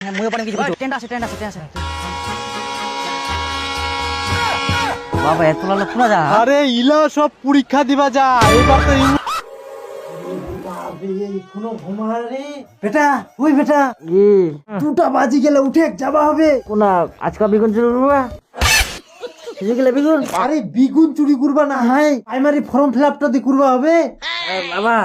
মুই পারেন কিছু টেন্ট আছে বাবা এত লাল শোনা যা আরে ইলা সব পরীক্ষা দিবা যা এবার তো এখনো ঘুমার রে বেটা ওই বেটা দুটা বাজি গেলে উঠে যাবা হবে কোনা আজকা বিগুন চুরি করবা গেলে বিগুন আরে বিগুন চুরি করবা না হাই প্রাইমারি ফর্ম ফিল আপটা দি করবা হবে বাবা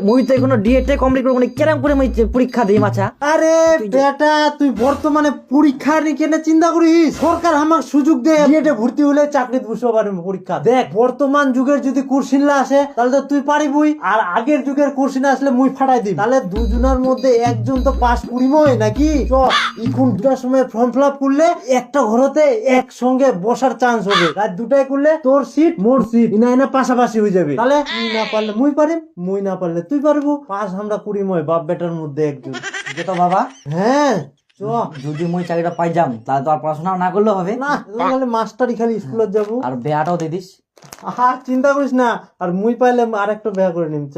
মুই তো কোনো ডিএটে কমপ্লিট করব না কেরাম করে মুই পরীক্ষা দেই মাছা আরে বেটা তুই বর্তমানে পরীক্ষা নিয়ে কেন চিন্তা করিস সরকার আমাকে সুযোগ দেয় বিএডে ভর্তি হলে চাকরিতে বসতে পারবি পরীক্ষা দেখ বর্তমান যুগের যদি কোশ্চিন আসে তাহলে তো তুই পারিবই আর আগের যুগের কোশ্চিন আসলে মুই ফাটাই দিই তাহলে দুজনের মধ্যে একজন তো পাস করিমই নাকি চ এখন দুটার সময় ফর্ম ফিল আপ করলে একটা ঘরতে একসঙ্গে বসার চান্স হবে রাত দুটায় করলে তোর সিট মোর সিট ইনা পাশাপাশি হয়ে যাবে তাহলে তুই না পারলে মুই পারিম মুই না পারলে তুই পারবো পাস আমরা করিমই বাপ বেটার মধ্যে একজন যেটা বাবা হ্যাঁ চ যদি মুই চাকরিটা পাই যাম তাহলে তো আর পড়াশোনা না করলেও হবে না তাহলে মাস্টারই খালি স্কুলে যাবো আর বেয়াটাও দিয়ে দিস আহা চিন্তা করিস না আর মুই পাইলে আরেকটা বিয়া করে নিম চ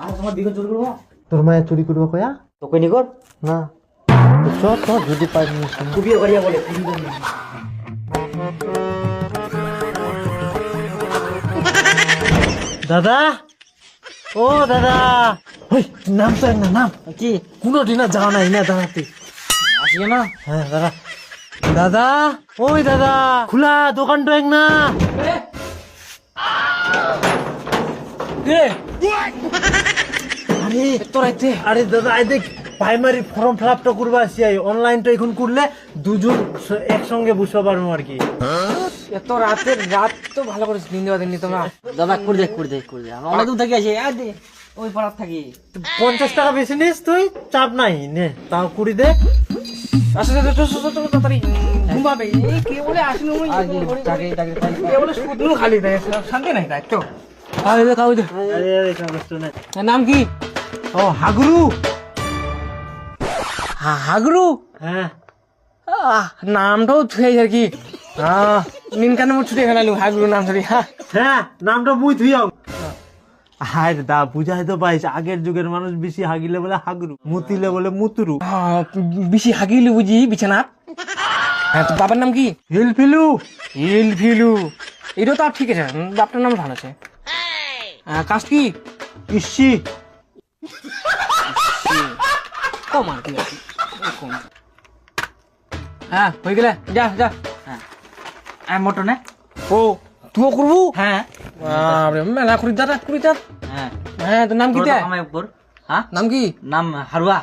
আর তোমার বিগুন চুরি করবো তোর মায়ের চুরি করবো কয়া তো কই নি কর না চ চ যদি পাই কুবিয়ে করিয়া বলে দাদা ও দাদা ওই নাম তো না নাম কি কোনো দিনা যাওয়া নাই না দাঁড়াতে আসিয়ে না হ্যাঁ দাদা দাদা ওই দাদা খোলা দোকানটা এক না আরে তোরাইতে আরে দাদা আই দেখ প্রাইমারি ফর্ম ফিল আপটা করবা আসি অনলাইনটা এখন করলে দুজন একসঙ্গে বসতে পারবো আর কি এত রাত তো ভালো করে নিন্দে বাদিনি তোমরা দাদা করে দেখ আমরা অনেক দূর থেকে আসি দে ওই পাড়ার থাকি 50 টাকা বেশি নিস তুই চাপ নাই নে তাও কুড়ি দে আচ্ছা তাড়াতাড়ি ঘুমাবে এই কে বলে আসলে ওই চাকরি কে বলে শুধু খালি দেয় শান্তি নাই তাই তো আরে দে কাউদে আরে আরে কাগজ তো নাই নাম কি ও হাগরু হাগরু হ্যাঁ নামটাও ছুঁয়ে আর কি নিন কানে মোট ছুটে ফেলালু হাগরু নাম ধরি হ্যাঁ নামটা মুই থুইয়াও আরে দা বুঝাই তো পাইছ আগের যুগের মানুষ বেশি হাগিলে বলে হাগরু মুতিলে বলে মুতুরু বেশি হাগিলে বুঝি বিছানা হ্যাঁ তো বাবার নাম কি হিলফিলু এটা তো ঠিক আছে বাপটার নাম ভালো আছে কাস্ট কি ইসি কম আর কি কম হ্যাঁ হয়ে গেলে যা হ্যাঁ মটনে ও তুইও করবো হ্যাঁ মেলা করি দাঁড়া হ্যাঁ তোর নাম কি নাম কি নাম হারুয়া